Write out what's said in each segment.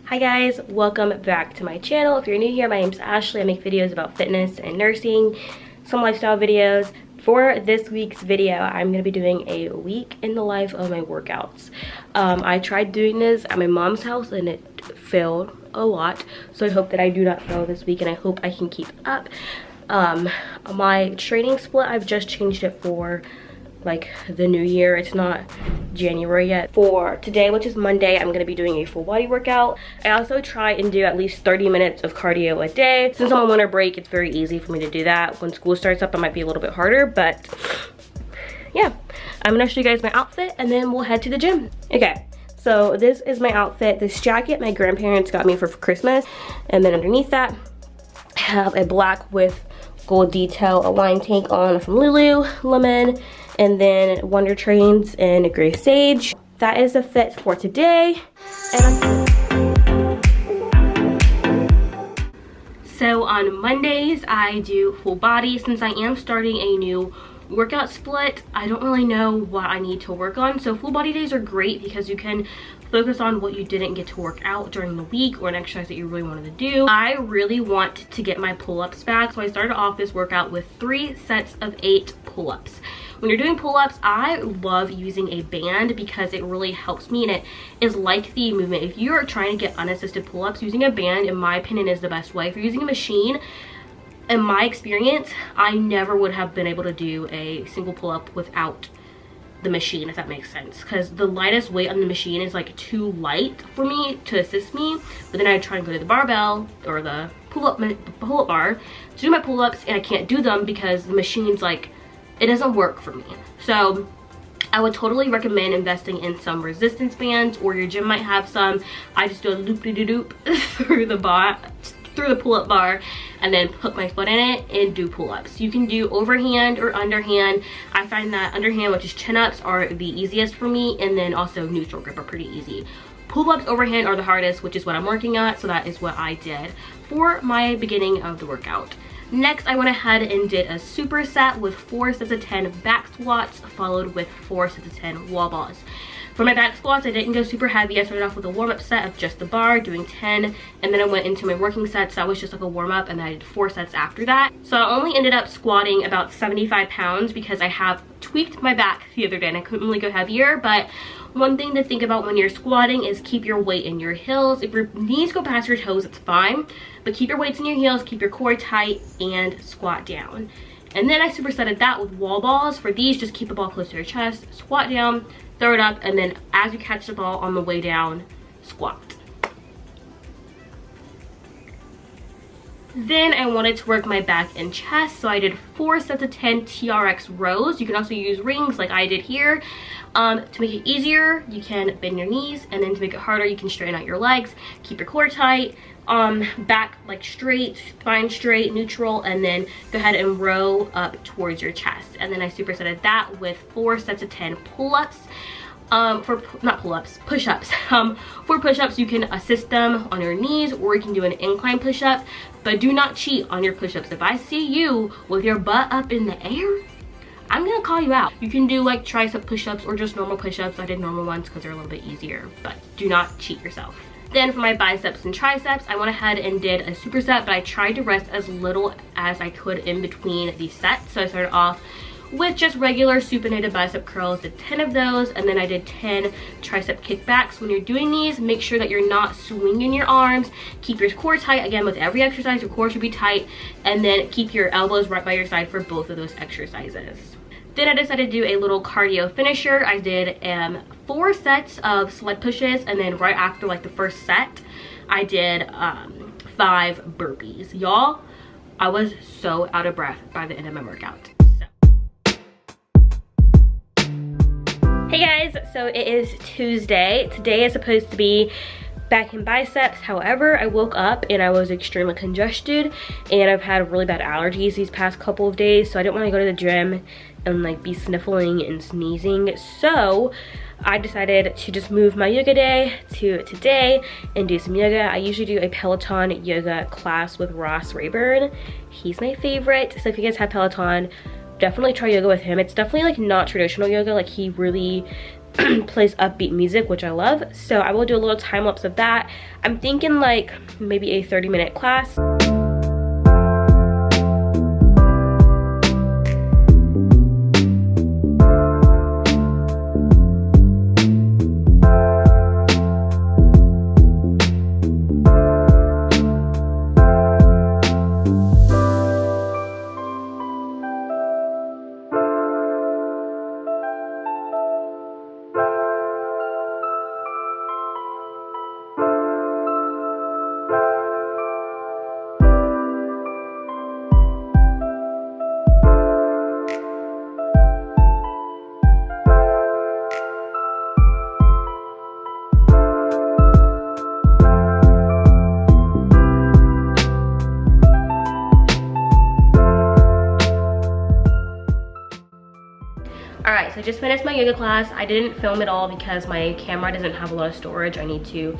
Hi guys, welcome back to my channel. If you're new here, my name's Ashley. I make videos about fitness and nursing, some lifestyle videos. For this week's video, I'm going to be doing a week in the life of my workouts. I tried doing this at my mom's house and it failed a lot. So I hope that I do not fail this week and I hope I can keep up. My training split, I've just changed it for like the new year. It's not January yet. For today, which is Monday, I'm gonna be doing a full body workout. I also try and do at least 30 minutes of cardio a day. Since I'm on winter break, it's very easy for me to do that. When school starts up, it might be a little bit harder, but yeah. I'm gonna show you guys my outfit and then we'll head to the gym. Okay, so this is my outfit. This jacket my grandparents got me for Christmas, and then underneath that, I have a black with gold detail Align tank on from Lululemon, and then Wonder Trains in Gray Sage. That is the fit for today. So on Mondays, I do full body. Since I am starting a new workout split, I don't really know what I need to work on. So full body days are great because you can focus on what you didn't get to work out during the week or an exercise that you really wanted to do. I really want to get my pull-ups back, so I started off this workout with 3 sets of 8 pull-ups. When you're doing pull-ups, I love using a band because it really helps me and it is like the movement. If you are trying to get unassisted pull-ups, using a band, in my opinion, is the best way. If you're using a machine, in my experience, I never would have been able to do a single pull-up without the machine, if that makes sense, because the lightest weight on the machine is like too light for me to assist me. But then I try and go to the barbell or the pull-up bar to do my pull-ups, and I can't do them because the machine's like, it doesn't work for me. So I would totally recommend investing in some resistance bands, or your gym might have some. I just do a loop-de-de-doop through the pull-up bar and then put my foot in it and do pull-ups. You can do overhand or underhand. I find that underhand, which is chin-ups, are the easiest for me, and then also neutral grip are pretty easy. Pull-ups overhand are the hardest, which is what I'm working at, so that is what I did for my beginning of the workout. Next, I went ahead and did a superset with 4 sets of 10 back squats, followed with 4 sets of 10 wall balls. For my back squats, I didn't go super heavy. I started off with a warm-up set of just the bar, doing 10, and then I went into my working sets. That was just like a warm-up, and then I did 4 sets after that. So I only ended up squatting about 75 pounds because I have tweaked my back the other day and I couldn't really go heavier. But one thing to think about when you're squatting is keep your weight in your heels. If your knees go past your toes, it's fine, but keep your weights in your heels, keep your core tight, and squat down. And then I supersetted that with wall balls. For these, just keep the ball close to your chest, squat down, throw it up, and then as you catch the ball on the way down, squat. Then I wanted to work my back and chest, so I did 4 sets of 10 TRX rows. You can also use rings like I did here. To make it easier, you can bend your knees, and then to make it harder, you can straighten out your legs, keep your core tight, back like straight, spine straight, neutral, and then go ahead and row up towards your chest. And then I supersetted that with 4 sets of 10 pull-ups. Push-ups. For push-ups, you can assist them on your knees, or you can do an incline push-up, but do not cheat on your push-ups. If I see you with your butt up in the air, I'm gonna call you out. You can do like tricep push-ups or just normal push-ups. I did normal ones because they're a little bit easier, but do not cheat yourself. Then for my biceps and triceps, I went ahead and did a superset, but I tried to rest as little as I could in between these sets. So I started off with just regular supinated bicep curls, did 10 of those, and then I did 10 tricep kickbacks. When you're doing these, make sure that you're not swinging your arms. Keep your core tight. Again, with every exercise, your core should be tight, and then keep your elbows right by your side for both of those exercises. Then I decided to do a little cardio finisher. I did 4 sets of sled pushes, and then right after like the first set, I did 5 burpees. Y'all, I was so out of breath by the end of my workout. Hey guys, so it is Tuesday. Today is supposed to be back in biceps. However, I woke up and I was extremely congested, and I've had really bad allergies these past couple of days, so I didn't want to go to the gym and like be sniffling and sneezing. So I decided to just move my yoga day to today and do some yoga. I usually do a Peloton yoga class with Ross Rayburn. He's my favorite. So if you guys have Peloton, definitely try yoga with him. It's definitely like not traditional yoga. Like he really plays upbeat music, which I love. So I will do a little time lapse of that. I'm thinking like maybe a 30-minute class. Alright, so I just finished my yoga class. I didn't film it all because my camera doesn't have a lot of storage. I need to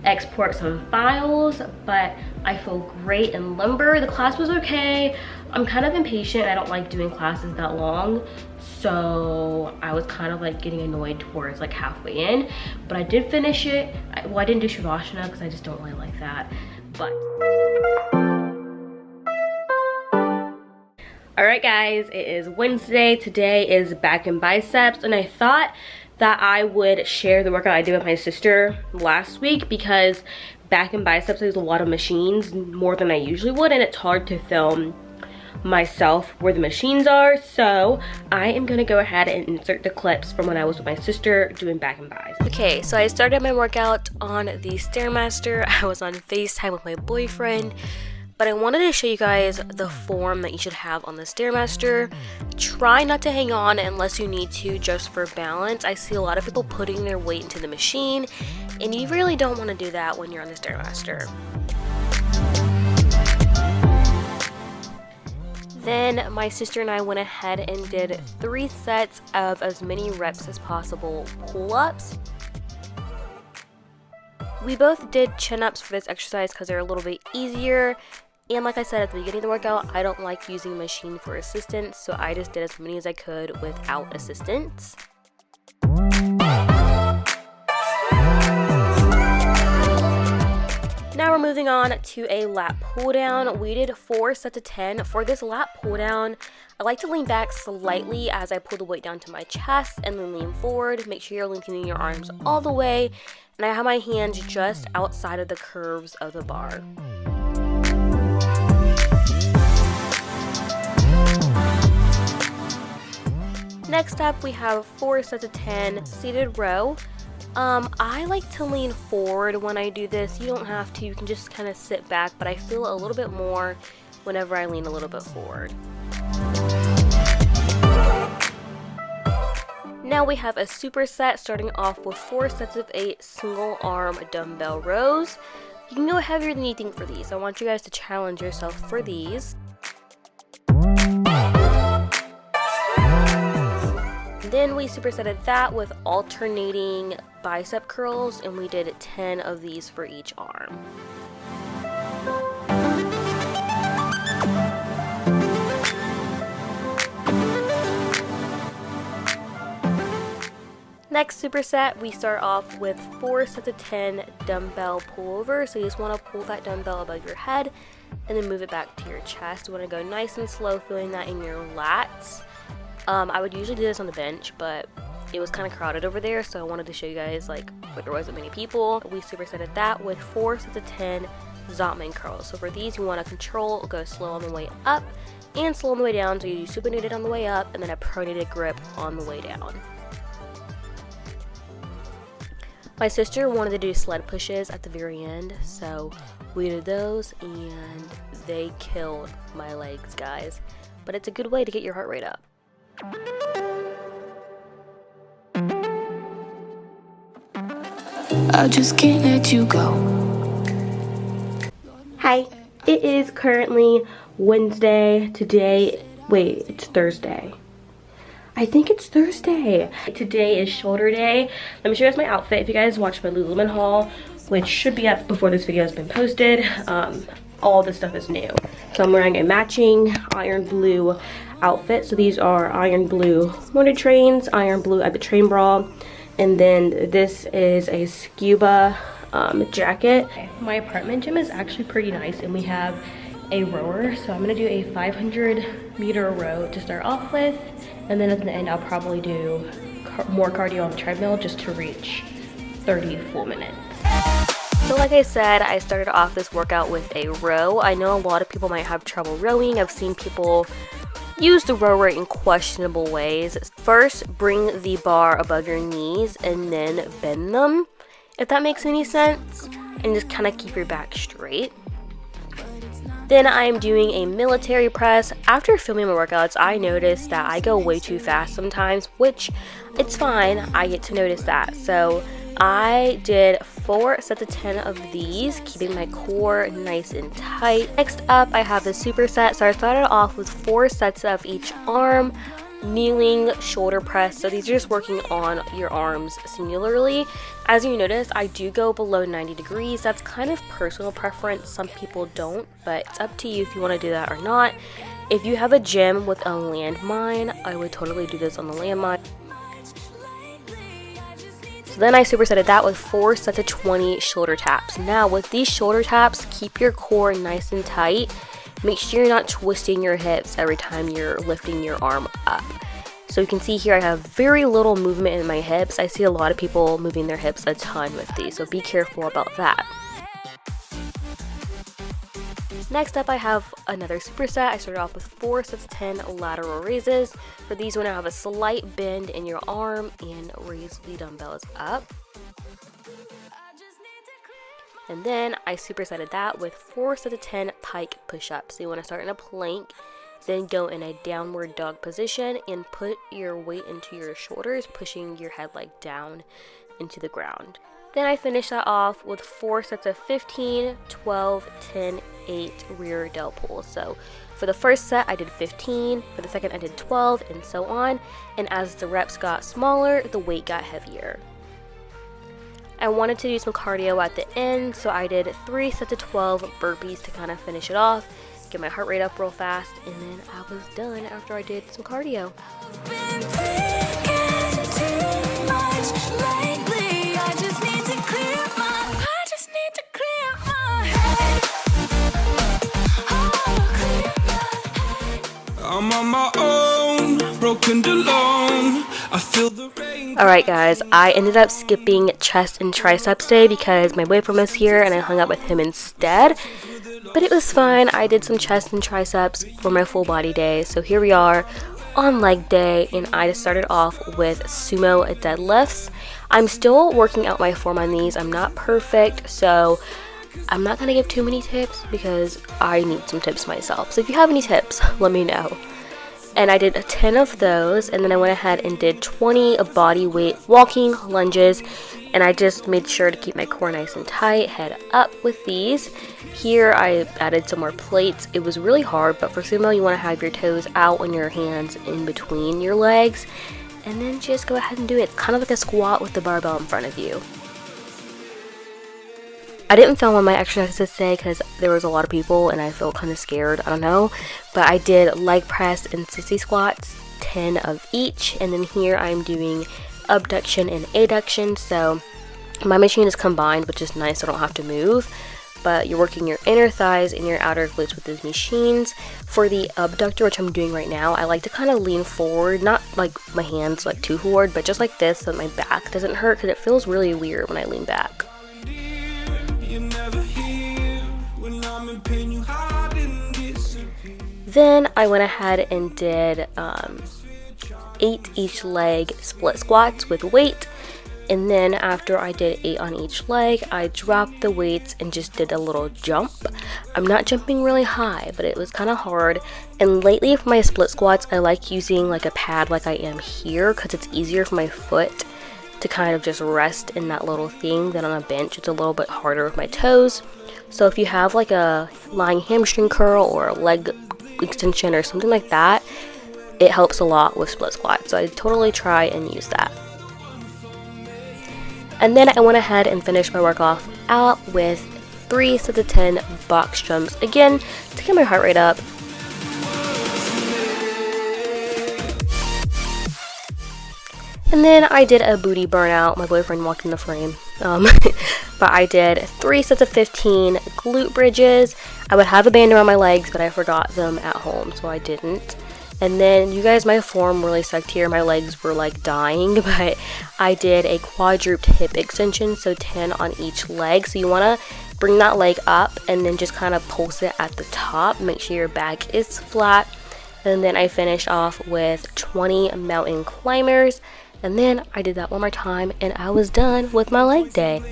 export some files, but I feel great in lumbar. The class was okay. I'm kind of impatient. I don't like doing classes that long, so I was kind of like getting annoyed towards like halfway in, but I did finish it. Well, I didn't do Shavasana because I just don't really like that, but alright guys, it is Wednesday. Today is back and biceps, and I thought that I would share the workout I did with my sister last week because back and biceps there's a lot of machines, more than I usually would, and it's hard to film myself where the machines are. So I am gonna go ahead and insert the clips from when I was with my sister doing back and biceps. Okay, so I started my workout on the Stairmaster. I was on FaceTime with my boyfriend, but I wanted to show you guys the form that you should have on the Stairmaster. Try not to hang on unless you need to, just for balance. I see a lot of people putting their weight into the machine, and you really don't want to do that when you're on the Stairmaster. Then my sister and I went ahead and did 3 sets of as many reps as possible pull-ups. We both did chin-ups for this exercise because they're a little bit easier. And like I said at the beginning of the workout, I don't like using machine for assistance, so I just did as many as I could without assistance. Now we're moving on to a lat pull down. We did 4 sets of 10. For this lat pull down, I like to lean back slightly as I pull the weight down to my chest and then lean forward. Make sure you're lengthening your arms all the way, and I have my hands just outside of the curves of the bar. Next up, we have 4 sets of 10 seated row. I like to lean forward when I do this. You don't have to, you can just kind of sit back, but I feel a little bit more whenever I lean a little bit forward. Now we have a superset, starting off with 4 sets of 8 single arm dumbbell rows. You can go heavier than you think for these. I want you guys to challenge yourself for these. Then we supersetted that with alternating bicep curls, and we did 10 of these for each arm. Next superset, we start off with 4 sets of 10 dumbbell pullover. So you just want to pull that dumbbell above your head and then move it back to your chest. You want to go nice and slow, feeling that in your lats. I would usually do this on the bench, but it was kind of crowded over there, so I wanted to show you guys like where there wasn't many people. We supersetted that with 4 sets of 10 Zotman curls. So for these, you want to control, go slow on the way up and slow on the way down. So you do supinated on the way up and then a pronated grip on the way down. My sister wanted to do sled pushes at the very end, so we did those and they killed my legs, guys. But it's a good way to get your heart rate up. I just can't let you go. Hi, it is currently Wednesday. It's Thursday. I think it's Thursday. Today is shoulder day. Let me show you guys my outfit. If you guys watched my Lululemon haul, which should be up before this video has been posted, all this stuff is new. So I'm wearing a matching iron blue outfit. So these are iron blue mortar trains, iron blue at the train bra. And then this is a scuba jacket. My apartment gym is actually pretty nice, and we have a rower, so I'm gonna do a 500-meter row to start off with, and then at the end I'll probably do more cardio on the treadmill just to reach 30 full minutes. So like I said, I started off this workout with a row. I know a lot of people might have trouble rowing. I've seen people use the rower in questionable ways. First, bring the bar above your knees and then bend them, if that makes any sense, and just kind of keep your back straight. Then I'm doing a military press. After filming my workouts, I noticed that I go way too fast sometimes, which it's fine. I get to notice that. So I did 4 sets of 10 of these, keeping my core nice and tight. Next up, I have the superset. So I started off with 4 sets of each arm, kneeling shoulder press. So these are just working on your arms singularly. As you notice, I do go below 90 degrees. That's kind of personal preference. Some people don't, but it's up to you if you want to do that or not. If you have a gym with a landmine, I would totally do this on the landmine. So then I supersetted that with 4 sets of 20 shoulder taps. Now with these shoulder taps, keep your core nice and tight. Make sure you're not twisting your hips every time you're lifting your arm up. So you can see here I have very little movement in my hips. I see a lot of people moving their hips a ton with these, so be careful about that. Next up, I have another superset. I started off with 4 sets of 10 lateral raises. For these, you want to have a slight bend in your arm and raise the dumbbells up. And then I supersetted that with 4 sets of 10 pike push-ups. So you want to start in a plank, then go in a downward dog position and put your weight into your shoulders, pushing your head like down into the ground. Then I finished that off with 4 sets of 15, 12, 10, 8 rear delt pulls. So for the first set, I did 15. For the second, I did 12, and so on. And as the reps got smaller, the weight got heavier. I wanted to do some cardio at the end, so I did 3 sets of 12 burpees to kind of finish it off, get my heart rate up real fast, and then I was done after I did some cardio. I'm on my own, broken alone. I feel the rain. Alright guys, I ended up skipping chest and triceps day because my boyfriend was here and I hung out with him instead. But it was fine. I did some chest and triceps for my full body day. So here we are on leg day, and I just started off with sumo deadlifts. I'm still working out my form on these. I'm not perfect, so I'm not going to give too many tips because I need some tips myself. So if you have any tips, let me know. And I did 10 of those, and then I went ahead and did 20 of body weight walking lunges, and I just made sure to keep my core nice and tight, head up with these. Here I added some more plates. It was really hard, but for sumo you want to have your toes out and your hands in between your legs, and then just go ahead and do it. It's kind of like a squat with the barbell in front of you. I didn't film on my exercises today because there was a lot of people and I felt kind of scared, I don't know. But I did leg press and sissy squats, 10 of each. And then here I'm doing abduction and adduction. So my machine is combined, which is nice, so I don't have to move. But you're working your inner thighs and your outer glutes with these machines. For the abductor, which I'm doing right now, I like to kind of lean forward, not like my hands like too forward, but just like this so that my back doesn't hurt because it feels really weird when I lean back. Then I went ahead and did 8 each leg split squats with weight, and then after I did 8 on each leg, I dropped the weights and just did a little jump. I'm not jumping really high, but it was kind of hard. And lately for my split squats, I like using like a pad like I am here because it's easier for my foot to kind of just rest in that little thing than on a bench. It's a little bit harder with my toes. So if you have like a lying hamstring curl or a leg extension or something like that, it helps a lot with split squats. So I totally try and use that. And then I went ahead and finished my workout out with 3 sets of 10 box jumps, again to get my heart rate up. And then I did a booty burnout. My boyfriend walked in the frame. But I did 3 sets of 15 glute bridges. I would have a band around my legs, but I forgot them at home, so I didn't. And then, you guys, my form really sucked here. My legs were like dying, but I did a quadruped hip extension, so 10 on each leg. So you want to bring that leg up and then just kind of pulse it at the top. Make sure your back is flat. And then I finished off with 20 mountain climbers. And then I did that one more time and I was done with my leg day.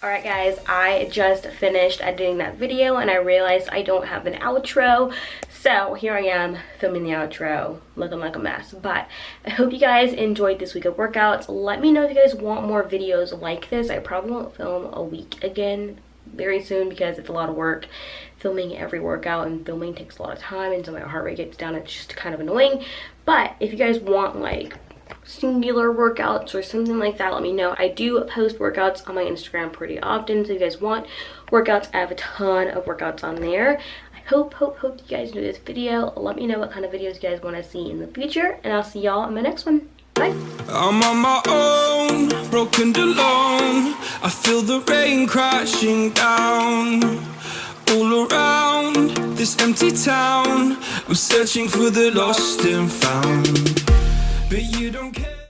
Alright guys, I just finished editing that video and I realized I don't have an outro. So here I am filming the outro, looking like a mess. But I hope you guys enjoyed this week of workouts. Let me know if you guys want more videos like this. I probably won't film a week again very soon because it's a lot of work filming every workout, and filming takes a lot of time, and so my heart rate gets down. It's just kind of annoying. But if you guys want like singular workouts or something like that, let me know. I do post workouts on my Instagram pretty often, so if you guys want workouts, I have a ton of workouts on there. I hope you guys enjoyed this video. Let me know what kind of videos you guys want to see in the future, and I'll see y'all in my next one. Bye. I'm on my own, broken and alone. I feel the rain crashing down all around this empty town. I'm searching for the lost and found, but you don't care.